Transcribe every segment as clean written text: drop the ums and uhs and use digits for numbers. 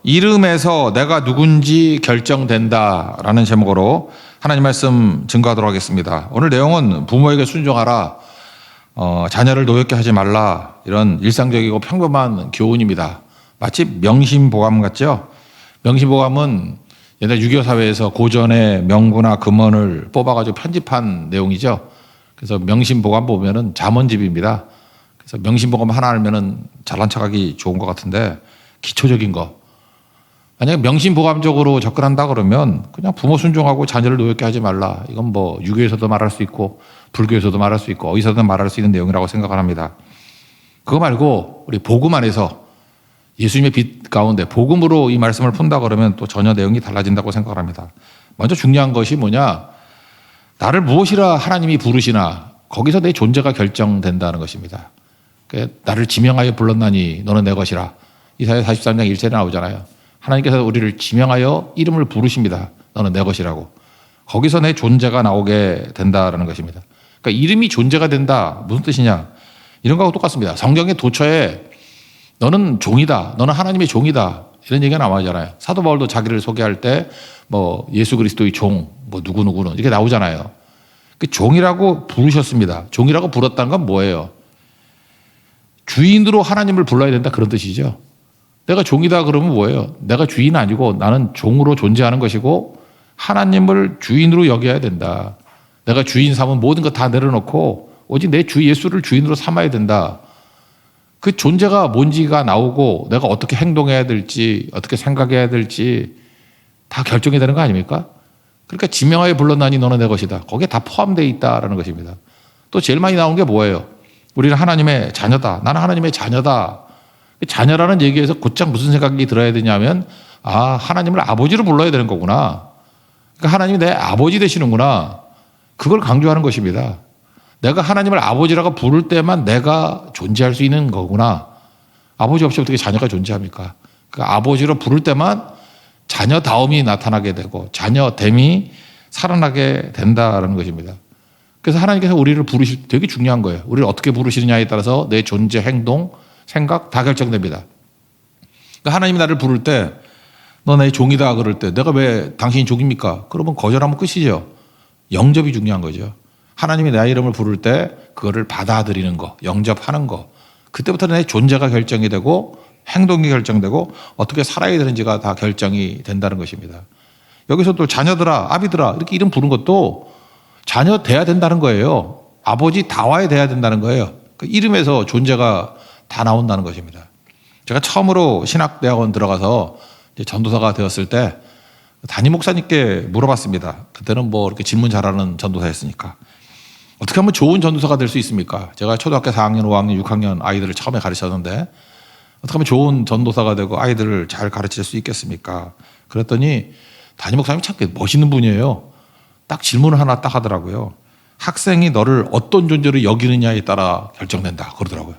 이름에서 내가 누군지 결정된다라는 제목으로 하나님 말씀 증거하도록 하겠습니다. 오늘 내용은 부모에게 순종하라, 자녀를 노엽게 하지 말라, 이런 일상적이고 평범한 교훈입니다. 마치 명심보감 같죠? 명심보감은 옛날 6.25 사회에서 고전의 명구나 금언을 뽑아가지고 편집한 내용이죠. 그래서 명심보감 보면은 잠언집입니다. 그래서 명심보감 하나 알면은 잘난 척하기 좋은 것 같은데, 기초적인 거. 만약에 명심보감적으로 접근한다 그러면 그냥 부모 순종하고 자녀를 노엽게 하지 말라. 이건 뭐 유교에서도 말할 수 있고 불교에서도 말할 수 있고 어디서든 말할 수 있는 내용이라고 생각을 합니다. 그거 말고 우리 복음 안에서 예수님의 빛 가운데 복음으로 이 말씀을 푼다 그러면 또 전혀 내용이 달라진다고 생각을 합니다. 먼저 중요한 것이 뭐냐? 나를 무엇이라 하나님이 부르시나 거기서 내 존재가 결정된다는 것입니다. 나를 지명하여 불렀나니 너는 내 것이라. 이사야 43장 1절에 나오잖아요. 하나님께서 우리를 지명하여 이름을 부르십니다. 너는 내 것이라고. 거기서 내 존재가 나오게 된다라는 것입니다. 그러니까 이름이 존재가 된다. 무슨 뜻이냐? 이런 거하고 똑같습니다. 성경의 도처에 너는 종이다. 너는 하나님의 종이다. 이런 얘기가 나오잖아요. 사도 바울도 자기를 소개할 때 뭐 예수 그리스도의 종, 뭐 누구누구는 이렇게 나오잖아요. 그 종이라고 부르셨습니다. 종이라고 불렀다는 건 뭐예요? 주인으로 하나님을 불러야 된다, 그런 뜻이죠. 내가 종이다 그러면 뭐예요? 내가 주인 아니고 나는 종으로 존재하는 것이고 하나님을 주인으로 여겨야 된다. 내가 주인 삼은 모든 것 다 내려놓고 오직 내 주 예수를 주인으로 삼아야 된다. 그 존재가 뭔지가 나오고 내가 어떻게 행동해야 될지, 어떻게 생각해야 될지 다 결정이 되는 거 아닙니까? 그러니까 지명하여 불렀나니 너는 내 것이다. 거기에 다 포함되어 있다라는 것입니다. 또 제일 많이 나온 게 뭐예요? 우리는 하나님의 자녀다. 나는 하나님의 자녀다. 자녀라는 얘기에서 곧장 무슨 생각이 들어야 되냐면, 하나님을 아버지로 불러야 되는 거구나. 그러니까 하나님이 내 아버지 되시는구나. 그걸 강조하는 것입니다. 내가 하나님을 아버지라고 부를 때만 내가 존재할 수 있는 거구나. 아버지 없이 어떻게 자녀가 존재합니까? 그러니까 아버지로 부를 때만 자녀다움이 나타나게 되고 자녀됨이 살아나게 된다라는 것입니다. 그래서 하나님께서 우리를 부르실 때 되게 중요한 거예요. 우리를 어떻게 부르시느냐에 따라서 내 존재, 행동, 생각 다 결정됩니다. 그러니까 하나님이 나를 부를 때 너 내 종이다 그럴 때 내가 왜 당신이 종입니까? 그러면 거절하면 끝이죠. 영접이 중요한 거죠. 하나님이 내 이름을 부를 때 그거를 받아들이는 거, 영접하는 거. 그때부터 내 존재가 결정이 되고 행동이 결정되고 어떻게 살아야 되는지가 다 결정이 된다는 것입니다. 여기서 또 자녀들아, 아비들아 이렇게 이름 부른 것도 자녀 돼야 된다는 거예요. 아버지 다와야 돼야 된다는 거예요. 그 이름에서 존재가 다 나온다는 것입니다. 제가 처음으로 신학대학원 들어가서 이제 전도사가 되었을 때 담임 목사님께 물어봤습니다. 그때는 뭐 이렇게 질문 잘하는 전도사였으니까. 어떻게 하면 좋은 전도사가 될 수 있습니까? 제가 초등학교 4학년, 5학년, 6학년 아이들을 처음에 가르쳤는데 어떻게 하면 좋은 전도사가 되고 아이들을 잘 가르칠 수 있겠습니까? 그랬더니 담임 목사님이 참 멋있는 분이에요. 딱 질문을 하나 딱 하더라고요. 학생이 너를 어떤 존재로 여기느냐에 따라 결정된다 그러더라고요.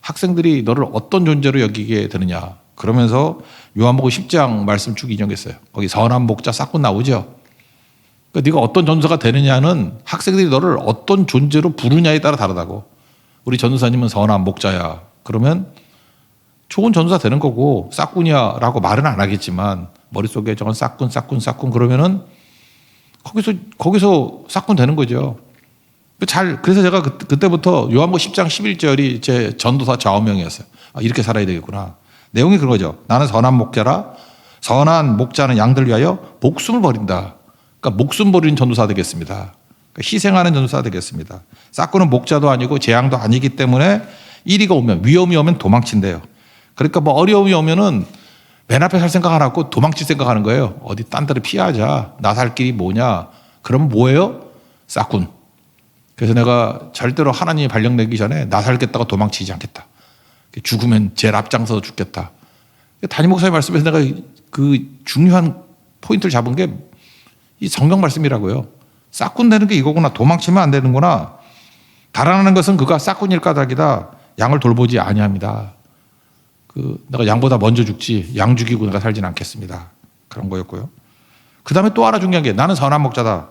학생들이 너를 어떤 존재로 여기게 되느냐. 그러면서 요한복음 10장 말씀 쭉 인용했어요. 거기 선한 목자 싹군 나오죠. 그러니까 네가 어떤 전도사가 되느냐는 학생들이 너를 어떤 존재로 부르냐에 따라 다르다고. 우리 전도사님은 선한 목자야. 그러면 좋은 전도사 되는 거고 싹군이야라고 말은 안 하겠지만 머릿속에 저건 싹군 그러면은 거기서 싹군 되는 거죠. 그래서 제가 그때부터 요한복음 10장 11절이 제 전도사 좌우명이었어요. 이렇게 살아야 되겠구나. 내용이 그거죠. 나는 선한 목자라. 선한 목자는 양들 위하여 목숨을 버린다. 그러니까 목숨 버리는 전도사 되겠습니다. 그러니까 희생하는 전도사 되겠습니다. 싹군은 목자도 아니고 재앙도 아니기 때문에 이리가 오면, 위험이 오면 도망친대요. 그러니까 뭐 어려움이 오면은 맨 앞에 살 생각 안 하고 도망칠 생각하는 거예요. 어디 딴 데를 피하자. 나 살 길이 뭐냐. 그러면 뭐예요? 싹군. 그래서 내가 절대로 하나님이 발령내기 전에 나 살겠다고 도망치지 않겠다. 죽으면 제일 앞장서서 죽겠다. 담임 목사님 말씀에서 내가 그 중요한 포인트를 잡은 게 이 성경 말씀이라고요. 싹군 되는 게 이거구나. 도망치면 안 되는구나. 달아나는 것은 그가 싹군일 까닭이다. 양을 돌보지 아니합니다. 내가 양보다 먼저 죽지 양 죽이고 내가 살진 않겠습니다. 그런 거였고요. 그 다음에 또 하나 중요한 게 나는 선한 목자다.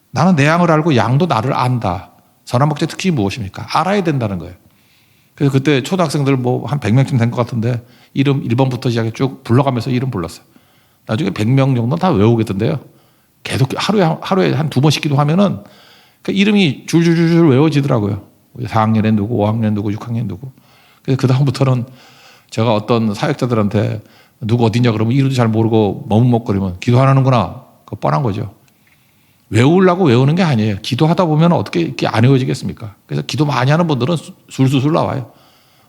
나는 내 양을 알고 양도 나를 안다. 선한 목자 특징이 무엇입니까? 알아야 된다는 거예요. 그래서 그때 초등학생들 뭐 한 100명쯤 된 것 같은데 이름 1번부터 시작해 쭉 불러가면서 이름 불렀어요. 나중에 100명 정도 다 외우겠던데요. 계속 하루에 한 2번씩 기도하면은 그 이름이 줄줄줄 외워지더라고요. 4학년에 누구, 5학년 누구, 6학년 누구. 그래서 그다음부터는 제가 어떤 사역자들한테 누구 어디냐 그러면 이름도 잘 모르고 머뭇먹거리면 기도하는구나. 그거 뻔한 거죠. 외우려고 외우는 게 아니에요. 기도하다 보면 어떻게 이렇게 안 외워지겠습니까? 그래서 기도 많이 하는 분들은 술술 나와요.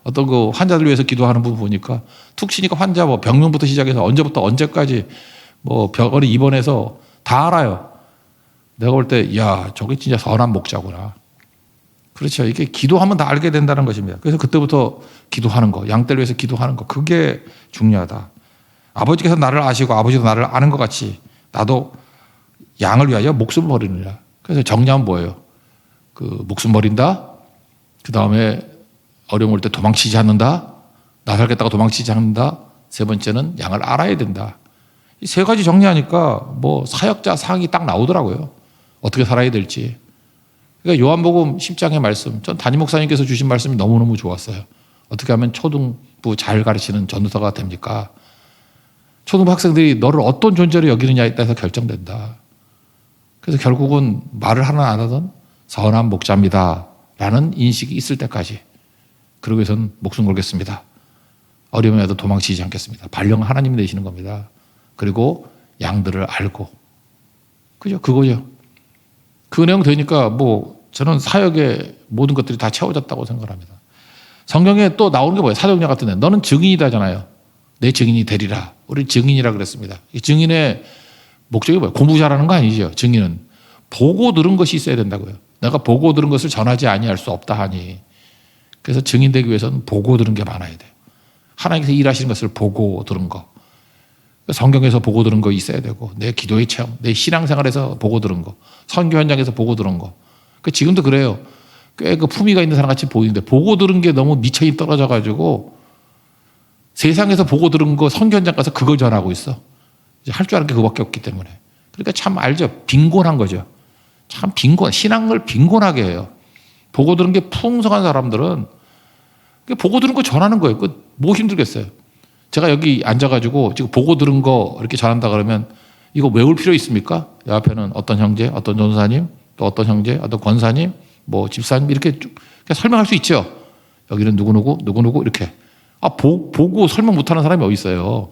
어떤 그 환자들 위해서 기도하는 분 보니까 툭 치니까 환자 뭐 병명부터 시작해서 언제부터 언제까지 뭐 병원에 입원해서 다 알아요. 내가 볼 때, 야, 저게 진짜 선한 목자구나. 그렇죠. 이게 기도하면 다 알게 된다는 것입니다. 그래서 그때부터 기도하는 거, 양떼를 위해서 기도하는 거, 그게 중요하다. 아버지께서 나를 아시고 아버지도 나를 아는 것 같이 나도 양을 위하여 목숨을 버리느라. 그래서 정리하면 뭐예요? 그 목숨 버린다. 그 다음에 어려움 올 때 도망치지 않는다. 나 살겠다고 도망치지 않는다. 세 번째는 양을 알아야 된다. 이 세 가지 정리하니까 뭐 사역자 상이 딱 나오더라고요. 어떻게 살아야 될지. 그러니까 요한복음 10장의 말씀, 전 담임 목사님께서 주신 말씀이 너무너무 좋았어요. 어떻게 하면 초등부 잘 가르치는 전도사가 됩니까? 초등부 학생들이 너를 어떤 존재로 여기느냐에 따라서 결정된다. 그래서 결국은 말을 하나 안 하던 선한 목자입니다. 라는 인식이 있을 때까지. 그러기 위해서는 목숨 걸겠습니다. 어려움에도 도망치지 않겠습니다. 발령 하나님이 내시는 겁니다. 그리고 양들을 알고. 그죠? 그거죠. 그 내용 되니까 뭐 저는 사역의 모든 것들이 다 채워졌다고 생각합니다. 성경에 또 나오는 게 뭐예요? 사도행전 같은 데 너는 증인이다잖아요. 내 증인이 되리라. 우리 증인이라 그랬습니다. 이 증인의 목적이 뭐예요? 공부 잘하는 거 아니죠. 증인은 보고 들은 것이 있어야 된다고요. 내가 보고 들은 것을 전하지 아니할 수 없다 하니. 그래서 증인 되기 위해서는 보고 들은 게 많아야 돼요. 하나님께서 일하시는 것을 보고 들은 거. 성경에서 보고 들은 거 있어야 되고, 내 기도의 체험, 내 신앙생활에서 보고 들은 거, 선교 현장에서 보고 들은 거. 지금도 그래요. 꽤 그 품위가 있는 사람 같이 보이는데 보고 들은 게 너무 미천이 떨어져가지고 세상에서 보고 들은 거 선교 현장 가서 그걸 전하고 있어. 할 줄 아는 게 그거밖에 없기 때문에. 그러니까 참 알죠. 빈곤한 거죠. 참 빈곤, 신앙을 빈곤하게 해요. 보고 들은 게 풍성한 사람들은 보고 들은 거 전하는 거예요. 뭐 힘들겠어요. 제가 여기 앉아가지고 지금 보고 들은 거 이렇게 전한다 그러면 이거 외울 필요 있습니까? 옆에는 어떤 형제, 어떤 전사님, 또 어떤 형제, 어떤 권사님, 뭐 집사님 이렇게 쭉 설명할 수 있죠. 여기는 누구누구 이렇게. 보고 설명 못하는 사람이 어디 있어요.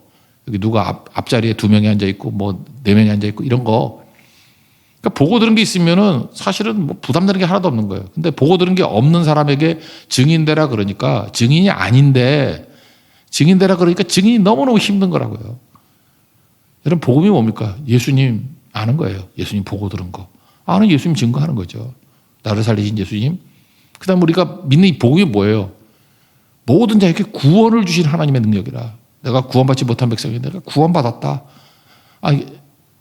여기 누가 앞자리에 2명이 앉아있고 뭐 4명이 앉아있고 이런 거. 그러니까 보고 들은 게 있으면은 사실은 뭐 부담되는 게 하나도 없는 거예요. 근데 보고 들은 게 없는 사람에게 증인되라 그러니까 증인이 아닌데 증인되라 그러니까 증인이 너무너무 힘든 거라고요. 여러분 복음이 뭡니까? 예수님 아는 거예요. 예수님 보고 들은 거. 아는 예수님 증거하는 거죠. 나를 살리신 예수님. 그 다음 우리가 믿는 이 복음이 뭐예요? 모든 자에게 구원을 주신 하나님의 능력이라. 내가 구원받지 못한 백성이 내가 구원받았다.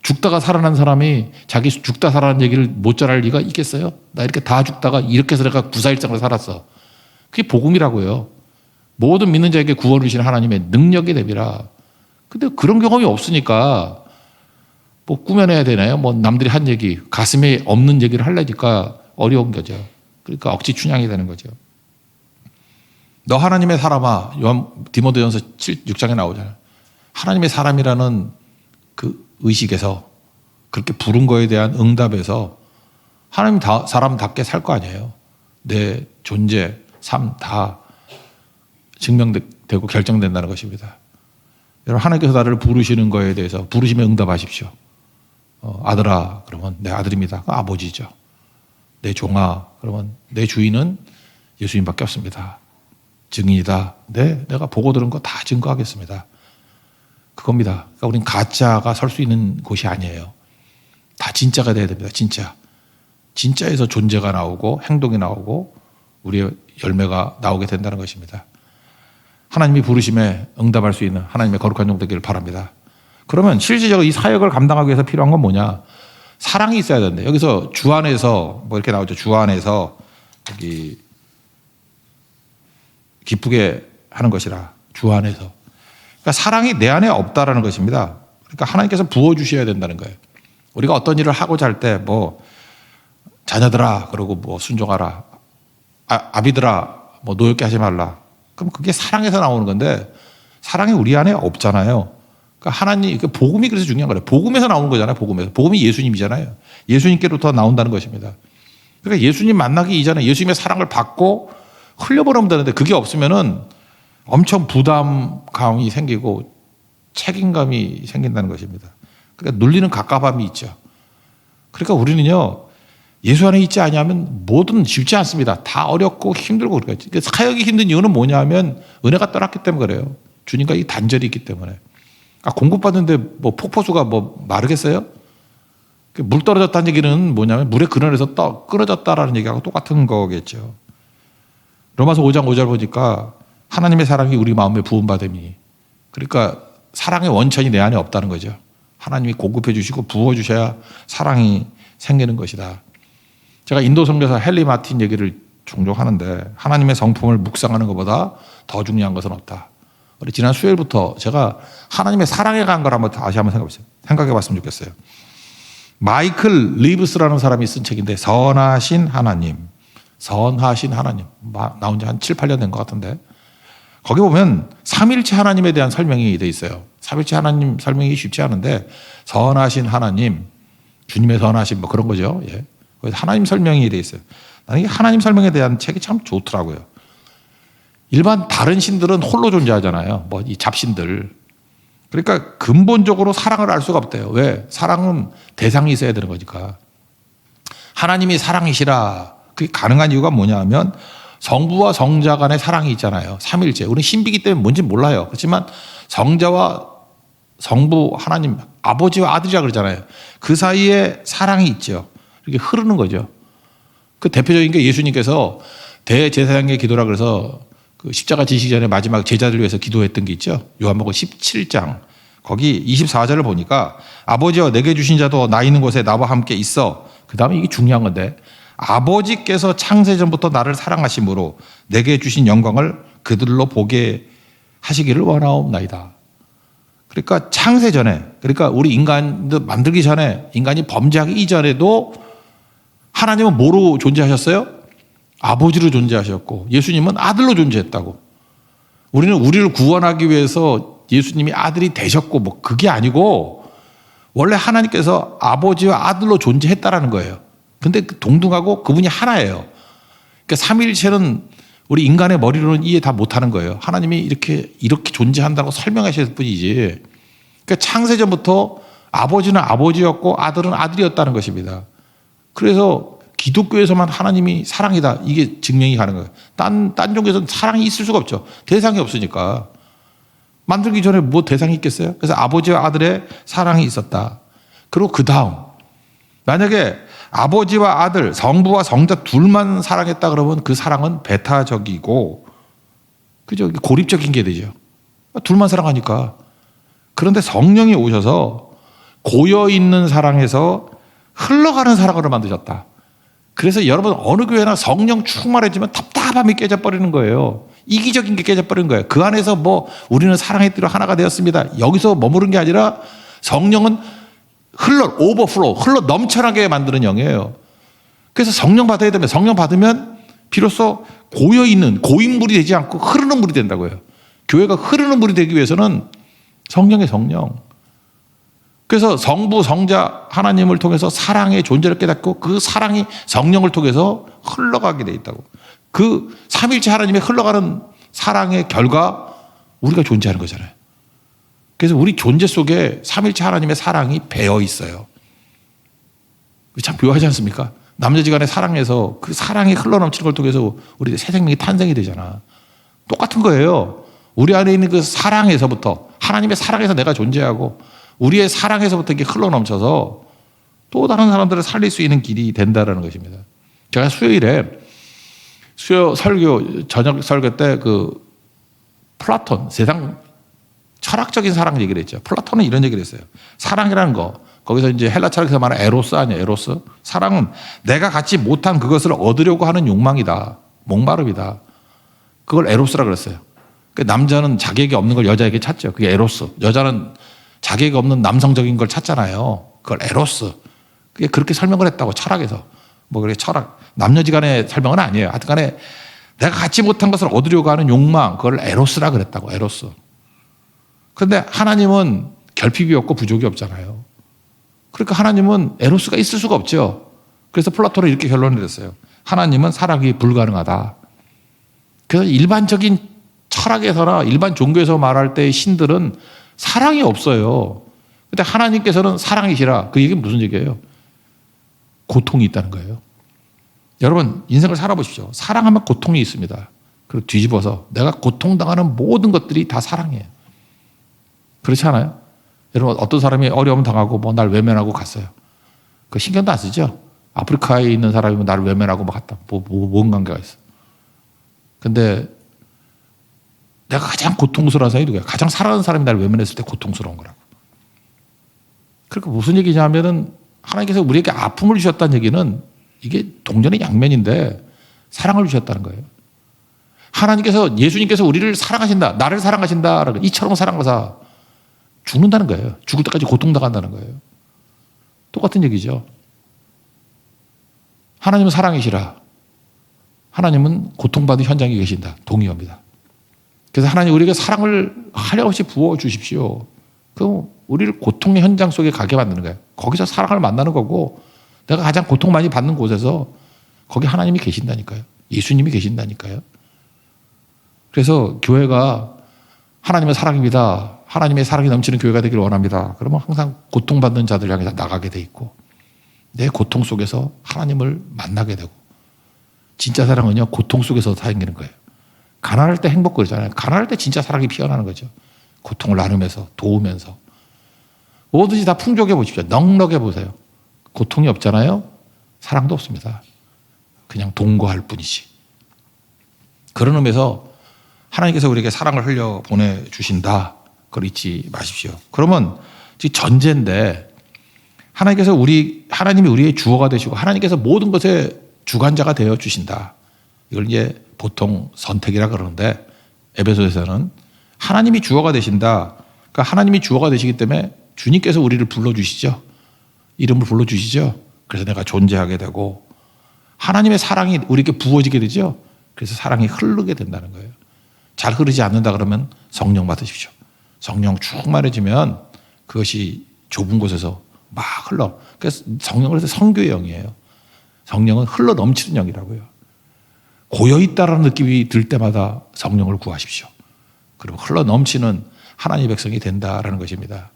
죽다가 살아난 사람이 자기 죽다 살아난 얘기를 못 전할 리가 있겠어요? 나 이렇게 다 죽다가 이렇게 해서 내가 구사일장을 살았어. 그게 복음이라고요. 모든 믿는 자에게 구원을 주신 하나님의 능력이 됨이라. 근데 그런 경험이 없으니까 뭐 꾸며내야 되나요? 뭐 남들이 한 얘기, 가슴에 없는 얘기를 하려니까 어려운 거죠. 그러니까 억지 춘향이 되는 거죠. 너 하나님의 사람아. 디모데전서 6장에 나오잖아요. 하나님의 사람이라는 그 의식에서 그렇게 부른 거에 대한 응답에서 하나님 사람답게 살 거 아니에요. 내 존재, 삶 다 증명되고 결정된다는 것입니다. 여러분 하나님께서 나를 부르시는 거에 대해서 부르시면 응답하십시오. 아들아 그러면 내 아들입니다. 아버지죠. 내 종아 그러면 내 주인은 예수님밖에 없습니다. 증인이다. 네, 내가 보고 들은 거 다 증거하겠습니다. 그겁니다. 그러니까 우리는 가짜가 설 수 있는 곳이 아니에요. 다 진짜가 돼야 됩니다. 진짜. 진짜에서 존재가 나오고 행동이 나오고 우리의 열매가 나오게 된다는 것입니다. 하나님이 부르심에 응답할 수 있는 하나님의 거룩한 종 되기를 바랍니다. 그러면 실질적으로 이 사역을 감당하기 위해서 필요한 건 뭐냐? 사랑이 있어야 되는데 여기서 주 안에서 뭐 이렇게 나오죠. 주 안에서 여기 기쁘게 하는 것이라. 주 안에서. 그러니까 사랑이 내 안에 없다라는 것입니다. 그러니까 하나님께서 부어주셔야 된다는 거예요. 우리가 어떤 일을 하고자 할 때 뭐 자녀들아 그러고 뭐 순종하라. 아비들아 뭐 노엽게 하지 말라. 그럼 그게 사랑에서 나오는 건데 사랑이 우리 안에 없잖아요. 그러니까 하나님, 복음이 그래서 중요한 거예요. 복음에서 나오는 거잖아요. 복음에서. 복음이 예수님이잖아요. 예수님께로부터 나온다는 것입니다. 그러니까 예수님 만나기 이전에 예수님의 사랑을 받고 흘려보내면 되는데 그게 없으면은 엄청 부담감이 생기고 책임감이 생긴다는 것입니다. 그러니까 눌리는 갑갑함이 있죠. 그러니까 우리는요, 예수 안에 있지 않으면 뭐든 쉽지 않습니다. 다 어렵고 힘들고 그러니까 사역이 힘든 이유는 뭐냐 하면 은혜가 떠났기 때문에 그래요. 주님과 이 단절이 있기 때문에. 공급받는데 뭐 폭포수가 뭐 마르겠어요? 물 떨어졌다는 얘기는 뭐냐면 물의 근원에서 끊어졌다라는 얘기하고 똑같은 거겠죠. 로마서 5장 5절 보니까 하나님의 사랑이 우리 마음에 부음받음이, 그러니까 사랑의 원천이 내 안에 없다는 거죠. 하나님이 공급해 주시고 부어 주셔야 사랑이 생기는 것이다. 제가 인도 선교사 헨리 마틴 얘기를 종종 하는데 하나님의 성품을 묵상하는 것보다 더 중요한 것은 없다. 우리 지난 수요일부터 제가 하나님의 사랑에 간 걸 한번 다시 한번 생각해 봤으면 좋겠어요. 마이클 리브스라는 사람이 쓴 책인데 선하신 하나님, 선하신 하나님, 나온 지 한 7, 8년 된 것 같은데 거기 보면 삼일체 하나님에 대한 설명이 돼 있어요. 삼일체 하나님 설명이 쉽지 않은데 선하신 하나님, 주님의 선하심 뭐 그런 거죠. 예. 그래서 하나님 설명이 돼 있어요. 나는 이 하나님 설명에 대한 책이 참 좋더라고요. 일반 다른 신들은 홀로 존재하잖아요. 뭐 이 잡신들. 그러니까 근본적으로 사랑을 알 수가 없대요. 왜? 사랑은 대상이 있어야 되는 거니까. 하나님이 사랑이시라. 그게 가능한 이유가 뭐냐 하면 성부와 성자 간의 사랑이 있잖아요. 삼일체. 우리는 신비기 때문에 뭔지 몰라요. 그렇지만 성자와 성부 하나님, 아버지와 아들이라 그러잖아요. 그 사이에 사랑이 있죠. 이렇게 흐르는 거죠. 그 대표적인 게 예수님께서 대제사장의 기도라 그래서 그 십자가 지시기 전에 마지막 제자들 위해서 기도했던 게 있죠. 요한복음 17장. 거기 24절을 보니까 아버지여 내게 주신 자도 나 있는 곳에 나와 함께 있어. 그 다음에 이게 중요한 건데 아버지께서 창세전부터 나를 사랑하심으로 내게 주신 영광을 그들로 보게 하시기를 원하옵나이다. 그러니까 창세전에, 그러니까 우리 인간도 만들기 전에, 인간이 범죄하기 이전에도 하나님은 뭐로 존재하셨어요? 아버지로 존재하셨고 예수님은 아들로 존재했다고. 우리는 우리를 구원하기 위해서 예수님이 아들이 되셨고 뭐 그게 아니고 원래 하나님께서 아버지와 아들로 존재했다라는 거예요. 근데 동등하고 그분이 하나예요. 그러니까 삼위일체는 우리 인간의 머리로는 이해 다 못하는 거예요. 하나님이 이렇게 존재한다고 설명하실 뿐이지. 그러니까 창세전부터 아버지는 아버지였고 아들은 아들이었다는 것입니다. 그래서 기독교에서만 하나님이 사랑이다. 이게 증명이 가는 거예요. 딴 종교에서는 사랑이 있을 수가 없죠. 대상이 없으니까. 만들기 전에 뭐 대상이 있겠어요? 그래서 아버지와 아들의 사랑이 있었다. 그리고 그 다음 만약에 아버지와 아들, 성부와 성자 둘만 사랑했다 그러면 그 사랑은 배타적이고 그죠? 고립적인 게 되죠. 둘만 사랑하니까. 그런데 성령이 오셔서 고여있는 사랑에서 흘러가는 사랑으로 만드셨다. 그래서 여러분 어느 교회나 성령 충만해지면 답답함이 깨져버리는 거예요. 이기적인 게 깨져버리는 거예요. 그 안에서 뭐 우리는 사랑의 띠로 하나가 되었습니다. 여기서 머무른 게 아니라 성령은 오버플로우, 흘러 넘쳐나게 만드는 영이에요. 그래서 성령 받아야 되면 성령 받으면 비로소 고여있는 고인물이 되지 않고 흐르는 물이 된다고요. 교회가 흐르는 물이 되기 위해서는 성령의 성령. 그래서 성부, 성자 하나님을 통해서 사랑의 존재를 깨닫고 그 사랑이 성령을 통해서 흘러가게 돼 있다고. 그 삼일체 하나님의 흘러가는 사랑의 결과 우리가 존재하는 거잖아요. 그래서 우리 존재 속에 삼일체 하나님의 사랑이 배어 있어요. 참 묘하지 않습니까? 남녀지간의 사랑에서 그 사랑이 흘러넘치는 걸 통해서 우리 새 생명이 탄생이 되잖아. 똑같은 거예요. 우리 안에 있는 그 사랑에서부터 하나님의 사랑에서 내가 존재하고 우리의 사랑에서부터 이게 흘러넘쳐서 또 다른 사람들을 살릴 수 있는 길이 된다라는 것입니다. 제가 수요일에 설교, 저녁 설교 때 그 플라톤, 세상 철학적인 사랑 얘기를 했죠. 플라톤은 이런 얘기를 했어요. 사랑이라는 거, 거기서 이제 헬라 철학에서 말하는 에로스 아니에요, 에로스. 사랑은 내가 갖지 못한 그것을 얻으려고 하는 욕망이다. 목마름이다. 그걸 에로스라고 그랬어요. 남자는 자기에게 없는 걸 여자에게 찾죠. 그게 에로스. 여자는 자기에게 없는 남성적인 걸 찾잖아요. 그걸 에로스. 그게 그렇게 설명을 했다고 철학에서. 뭐 그래 철학. 남녀지간의 설명은 아니에요. 하여튼 간에 내가 갖지 못한 것을 얻으려고 하는 욕망, 그걸 에로스라 그랬다고, 에로스. 그런데 하나님은 결핍이 없고 부족이 없잖아요. 그러니까 하나님은 에로스가 있을 수가 없죠. 그래서 플라톤은 이렇게 결론을 내렸어요. 하나님은 사랑이 불가능하다. 그래서 일반적인 철학에서나 일반 종교에서 말할 때 신들은 사랑이 없어요. 근데 하나님께서는 사랑이시라. 그 얘기는 무슨 얘기예요? 고통이 있다는 거예요. 여러분 인생을 살아보십시오. 사랑하면 고통이 있습니다. 그리고 뒤집어서 내가 고통당하는 모든 것들이 다 사랑이에요. 그렇지 않아요? 여러분 어떤 사람이 어려움 당하고 뭐 날 외면하고 갔어요. 그 신경도 안 쓰죠? 아프리카에 있는 사람이면 나를 외면하고 막 갔다. 뭔 관계가 있어. 근데 내가 가장 고통스러운 사람이 누구야? 가장 사랑하는 사람이 나를 외면했을 때 고통스러운 거라고. 그러니까 무슨 얘기냐면은 하나님께서 우리에게 아픔을 주셨다는 얘기는 이게 동전의 양면인데 사랑을 주셨다는 거예요. 하나님께서 예수님께서 우리를 사랑하신다. 나를 사랑하신다. 이처럼 사랑하사 죽는다는 거예요. 죽을 때까지 고통당한다는 거예요. 똑같은 얘기죠. 하나님은 사랑이시라. 하나님은 고통받는 현장에 계신다. 동의합니다. 그래서 하나님 우리에게 사랑을 한량없이 부어주십시오. 그럼 우리를 고통의 현장 속에 가게 만드는 거예요. 거기서 사랑을 만나는 거고 내가 가장 고통 많이 받는 곳에서 거기 하나님이 계신다니까요. 예수님이 계신다니까요. 그래서 교회가 하나님의 사랑입니다. 하나님의 사랑이 넘치는 교회가 되기를 원합니다. 그러면 항상 고통받는 자들 향해서 나가게 돼 있고 내 고통 속에서 하나님을 만나게 되고 진짜 사랑은요 고통 속에서 생기는 거예요. 가난할 때 행복 그러잖아요. 가난할 때 진짜 사랑이 피어나는 거죠. 고통을 나누면서 도우면서 뭐든지 다 풍족해 보십시오. 넉넉해 보세요. 고통이 없잖아요. 사랑도 없습니다. 그냥 동거할 뿐이지. 그런 의미에서 하나님께서 우리에게 사랑을 흘려 보내주신다. 그걸 잊지 마십시오. 그러면 전제인데 하나님이 우리의 주어가 되시고 하나님께서 모든 것의 주관자가 되어 주신다. 이걸 이제 보통 선택이라 그러는데 에베소에서는 하나님이 주어가 되신다. 그러니까 하나님이 주어가 되시기 때문에 주님께서 우리를 불러주시죠. 이름을 불러주시죠. 그래서 내가 존재하게 되고 하나님의 사랑이 우리에게 부어지게 되죠. 그래서 사랑이 흐르게 된다는 거예요. 잘 흐르지 않는다 그러면 성령 받으십시오. 성령 충만해지면 그것이 좁은 곳에서 막 흘러. 그래서 성령을 해서 성교의 영이에요. 성령은 흘러 넘치는 영이라고요. 고여있다라는 느낌이 들 때마다 성령을 구하십시오. 그리고 흘러 넘치는 하나님의 백성이 된다라는 것입니다.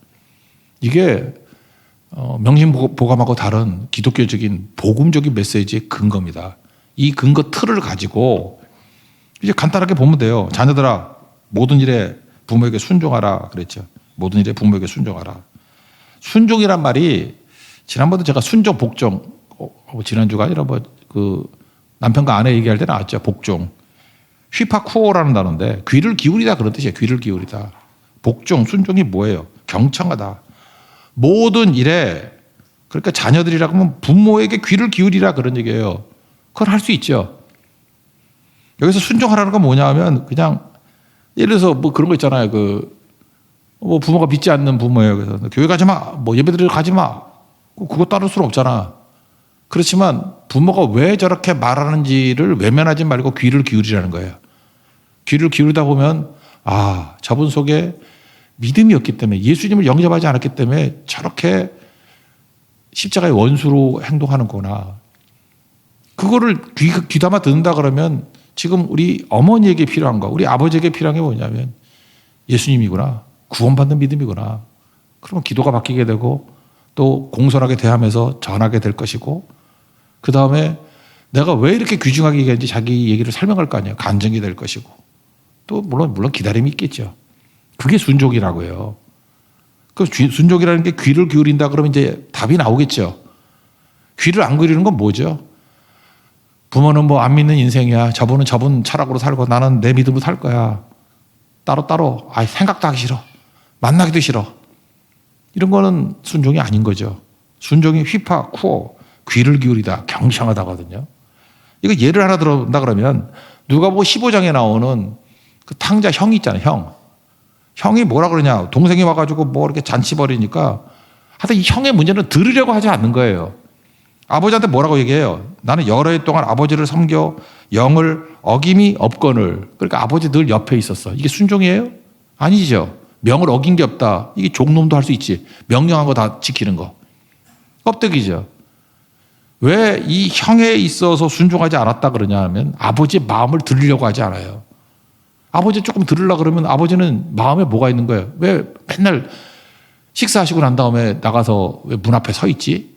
이게 명심보감하고 다른 기독교적인 복음적인 메시지의 근거입니다. 이 근거 틀을 가지고 이제 간단하게 보면 돼요. 자녀들아 모든 일에 부모에게 순종하라 그랬죠. 모든 일에 부모에게 순종하라. 순종이란 말이 지난번에 제가 순종 복종 지난주가 아니라 남편과 아내 얘기할 때 나왔죠. 복종. 휘파쿠오라는 단어인데 귀를 기울이다 그런 뜻이에요. 귀를 기울이다. 복종, 순종이 뭐예요? 경청하다. 모든 일에 그러니까 자녀들이라고 하면 부모에게 귀를 기울이라 그런 얘기예요. 그걸 할 수 있죠. 여기서 순종하라는 건 뭐냐 하면 그냥 예를 들어서 뭐 그런 거 있잖아요. 뭐 부모가 믿지 않는 부모예요. 그래서 교회 가지 마. 뭐 예배 드리러 가지 마. 그거 따를 수는 없잖아. 그렇지만 부모가 왜 저렇게 말하는지를 외면하지 말고 귀를 기울이라는 거예요. 귀를 기울이다 보면 저분 속에 믿음이 없기 때문에 예수님을 영접하지 않았기 때문에 저렇게 십자가의 원수로 행동하는구나. 그거를 귀담아 듣는다 그러면 지금 우리 어머니에게 필요한 거, 우리 아버지에게 필요한 게 뭐냐면 예수님이구나. 구원받는 믿음이구나. 그러면 기도가 바뀌게 되고 또 공손하게 대하면서 전하게 될 것이고 그 다음에 내가 왜 이렇게 귀중하게 얘기하는지 자기 얘기를 설명할 거 아니에요. 간증이 될 것이고 또 물론 기다림이 있겠죠. 그게 순종이라고요. 그 순종이라는 게 귀를 기울인다 그러면 이제 답이 나오겠죠. 귀를 안 기울이는 건 뭐죠? 부모는 뭐 안 믿는 인생이야. 저분은 저분 철학으로 살고 나는 내 믿음으로 살 거야. 따로 생각도 하기 싫어. 만나기도 싫어. 이런 거는 순종이 아닌 거죠. 순종이 휘파, 쿠어, 귀를 기울이다, 경청하다거든요. 이거 예를 하나 들어본다 그러면 누가복음 15장에 나오는 그 탕자 형이 있잖아요. 형이 뭐라 그러냐. 동생이 와가지고 뭐 이렇게 잔치 벌이니까 하여튼 이 형의 문제는 들으려고 하지 않는 거예요. 아버지한테 뭐라고 얘기해요? 나는 여러 해 동안 아버지를 섬겨 영을 어김이 없거늘. 그러니까 아버지 늘 옆에 있었어. 이게 순종이에요? 아니죠. 명을 어긴 게 없다. 이게 종놈도 할 수 있지. 명령한 거 다 지키는 거. 껍데기죠. 왜 이 형에 있어서 순종하지 않았다 그러냐 하면 아버지의 마음을 들으려고 하지 않아요. 아버지 조금 들으려고 그러면 아버지는 마음에 뭐가 있는 거예요? 왜 맨날 식사하시고 난 다음에 나가서 왜 문 앞에 서 있지?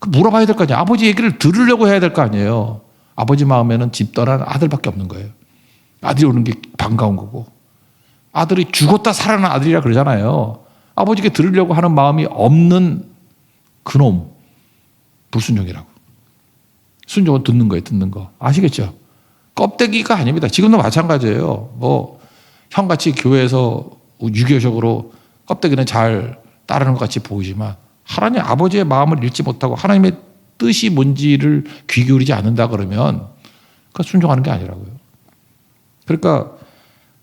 물어봐야 될 거 아니에요. 아버지 얘기를 들으려고 해야 될 거 아니에요. 아버지 마음에는 집 떠난 아들밖에 없는 거예요. 아들이 오는 게 반가운 거고. 아들이 죽었다 살아난 아들이라 그러잖아요. 아버지께 들으려고 하는 마음이 없는 그놈. 불순종이라고. 순종은 듣는 거예요. 듣는 거. 아시겠죠? 껍데기가 아닙니다. 지금도 마찬가지예요. 뭐 형같이 교회에서 유교적으로 껍데기는 잘 따르는 것 같이 보이지만 하나님 아버지의 마음을 읽지 못하고 하나님의 뜻이 뭔지를 귀 기울이지 않는다 그러면 그 순종하는 게 아니라고요. 그러니까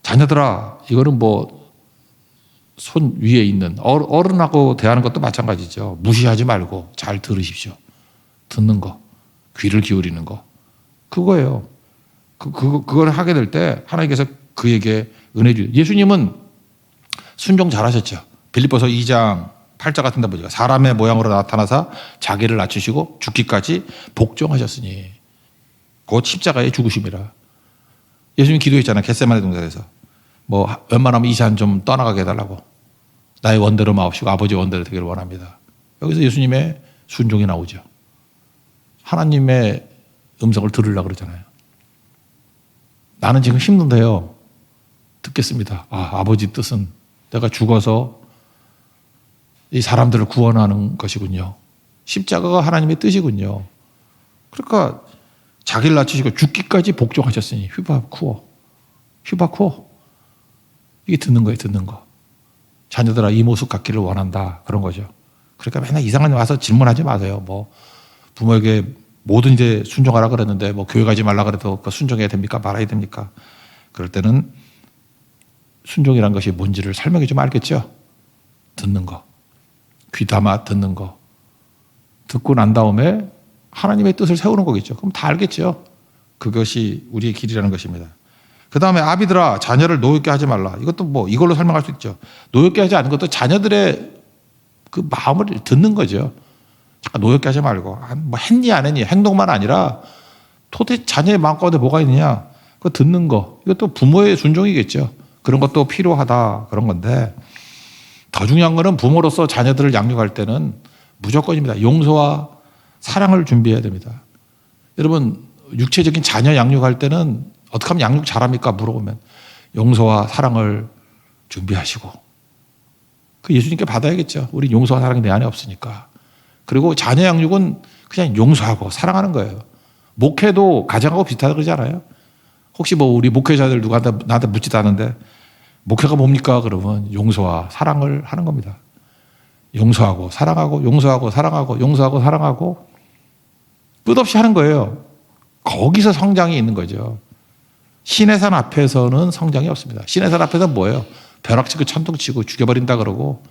자녀들아 이거는 뭐 손 위에 있는 어른하고 대하는 것도 마찬가지죠. 무시하지 말고 잘 들으십시오. 듣는 거, 귀를 기울이는 거 그거예요. 그걸 하게 될 때 하나님께서 그에게 은혜 주세요. 예수님은 순종 잘하셨죠. 빌립보서 2장 8절 같은 데 보니까 사람의 모양으로 나타나사 자기를 낮추시고 죽기까지 복종하셨으니 곧 십자가의 죽으심이라. 예수님 기도했잖아요. 겟세마네 동산에서 뭐 웬만하면 이 잔 좀 떠나가게 해달라고. 나의 원대로 마옵시고 아버지의 원대로 되기를 원합니다. 여기서 예수님의 순종이 나오죠. 하나님의 음성을 들으려고 그러잖아요. 나는 지금 힘든데요. 듣겠습니다. 아버지 뜻은 내가 죽어서 이 사람들을 구원하는 것이군요. 십자가가 하나님의 뜻이군요. 그러니까 자기를 낮추시고 죽기까지 복종하셨으니 휘바쿠어. 이게 듣는 거예요. 듣는 거. 자녀들아 이 모습 갖기를 원한다. 그런 거죠. 그러니까 맨날 이상한 데 와서 질문하지 마세요. 뭐 부모에게 뭐든지 순종하라 그랬는데 뭐 교회 가지 말라 그래도 순종해야 됩니까? 말아야 됩니까? 그럴 때는 순종이란 것이 뭔지를 설명해 주면 알겠죠? 듣는 거. 귀담아 듣는 거. 듣고 난 다음에 하나님의 뜻을 세우는 거겠죠. 그럼 다 알겠죠? 그것이 우리의 길이라는 것입니다. 그 다음에 아비들아 자녀를 노엽게 하지 말라. 이것도 뭐 이걸로 설명할 수 있죠. 노엽게 하지 않는 것도 자녀들의 그 마음을 듣는 거죠. 잠깐 노엽게 하지 말고 뭐 했니 안 했니 행동만 아니라 도대체 자녀의 마음 가운데 뭐가 있느냐 그거 듣는 거. 이것도 부모의 순종이겠죠. 그런 것도 필요하다 그런 건데 더 중요한 거는 부모로서 자녀들을 양육할 때는 무조건입니다. 용서와 사랑을 준비해야 됩니다. 여러분 육체적인 자녀 양육할 때는 어떻게 하면 양육 잘합니까? 물어보면 용서와 사랑을 준비하시고 그 예수님께 받아야겠죠. 우리 용서와 사랑이 내 안에 없으니까. 그리고 자녀 양육은 그냥 용서하고 사랑하는 거예요. 목회도 가정하고 비슷하다 그러잖아요. 혹시 뭐 우리 목회자들 누가 나한테 묻지도 않은데 목회가 뭡니까? 그러면 용서와 사랑을 하는 겁니다. 용서하고 사랑하고 용서하고 사랑하고 용서하고 사랑하고 끝없이 하는 거예요. 거기서 성장이 있는 거죠. 시내산 앞에서는 성장이 없습니다. 시내산 앞에서는 뭐예요? 벼락치고 천둥치고 죽여버린다 그러고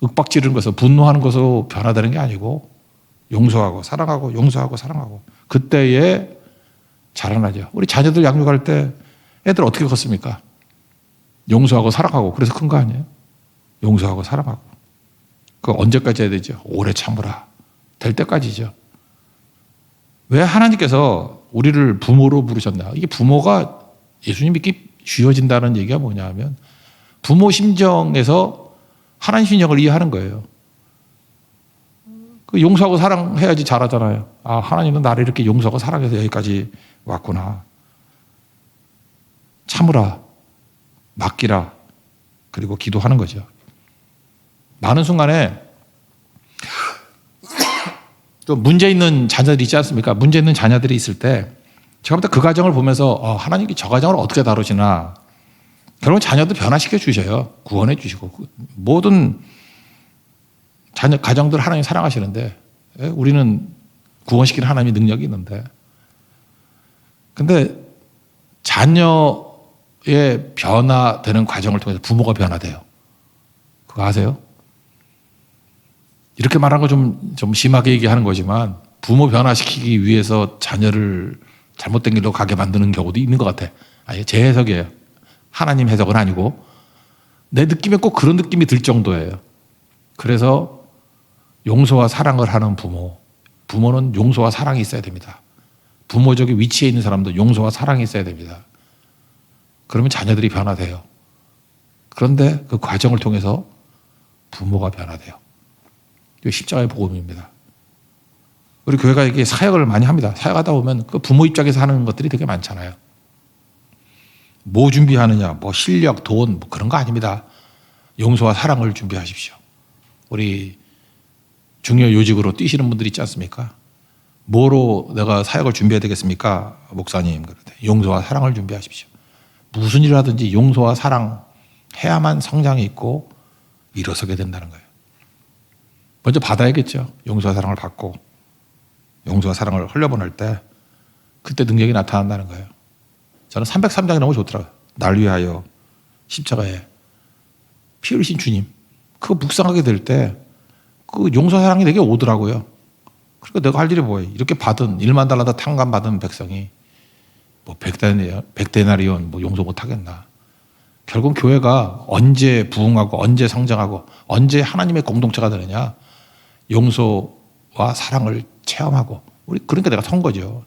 윽박지르는 것으로 분노하는 것으로 변화되는 게 아니고 용서하고 사랑하고 용서하고 사랑하고 그때에 자라나죠. 우리 자녀들 양육할 때 애들 어떻게 컸습니까? 용서하고 사랑하고 그래서 큰 거 아니에요? 용서하고 사랑하고 그 언제까지 해야 되죠? 오래 참으라 될 때까지죠. 왜 하나님께서 우리를 부모로 부르셨나? 이게 부모가 예수님 믿기 쉬워진다는 얘기가 뭐냐 하면 부모 심정에서 하나님 심정을 이해하는 거예요. 그 용서하고 사랑해야지 잘하잖아요. 하나님은 나를 이렇게 용서하고 사랑해서 여기까지 왔구나. 참으라, 맡기라, 그리고 기도하는 거죠. 많은 순간에 또 문제 있는 자녀들이 있지 않습니까? 문제 있는 자녀들이 있을 때 제가 볼 때 그 가정을 보면서 하나님이 저 가정을 어떻게 다루시나 결국 자녀도 변화시켜 주셔요. 구원해 주시고 모든 자녀 가정들 하나님 사랑하시는데 우리는 구원시키는 하나님의 능력이 있는데 근데 자녀의 변화되는 과정을 통해서 부모가 변화돼요. 그거 아세요? 이렇게 말하는 거 좀 심하게 얘기하는 거지만 부모 변화시키기 위해서 자녀를 잘못된 길로 가게 만드는 경우도 있는 것 같아. 아니, 제 해석이에요. 하나님 해석은 아니고 내 느낌에 꼭 그런 느낌이 들 정도예요. 그래서 용서와 사랑을 하는 부모는 용서와 사랑이 있어야 됩니다. 부모적인 위치에 있는 사람도 용서와 사랑이 있어야 됩니다. 그러면 자녀들이 변화돼요. 그런데 그 과정을 통해서 부모가 변화돼요. 이게 십자가의 복음입니다. 우리 교회가 이게 사역을 많이 합니다. 사역하다 보면 그 부모 입장에서 하는 것들이 되게 많잖아요. 뭐 준비하느냐, 뭐 실력, 돈, 뭐 그런 거 아닙니다. 용서와 사랑을 준비하십시오. 우리 중요 요직으로 뛰시는 분들 있지 않습니까? 뭐로 내가 사역을 준비해야 되겠습니까? 목사님. 그런데 용서와 사랑을 준비하십시오. 무슨 일을 하든지 용서와 사랑 해야만 성장이 있고 일어서게 된다는 거예요. 먼저 받아야겠죠. 용서와 사랑을 받고 용서와 사랑을 흘려보낼 때 그때 능력이 나타난다는 거예요. 저는 303장이 너무 좋더라고요. 날 위하여 십자가에 피 흘리신 주님. 그거 묵상하게 될 때 그 용서 사랑이 내게 오더라고요. 그러니까 내가 할 일이 뭐예요? 이렇게 받은 1만 달란트 탕감 받은 백성이 뭐 100데나리온 뭐 용서 못 하겠나. 결국 교회가 언제 부흥하고 언제 성장하고 언제 하나님의 공동체가 되느냐. 용서와 사랑을 체험하고 우리 그러니까 내가 선 거죠.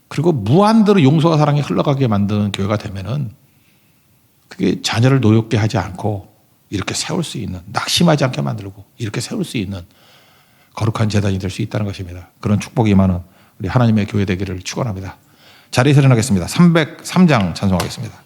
그리고 무한대로 용서와 사랑이 흘러가게 만드는 교회가 되면은 그게 자녀를 노엽게 하지 않고 이렇게 세울 수 있는, 낙심하지 않게 만들고 이렇게 세울 수 있는 거룩한 재단이 될 수 있다는 것입니다. 그런 축복이 많은 우리 하나님의 교회 되기를 축원합니다. 자리에서 일어나겠습니다. 303장 찬송하겠습니다.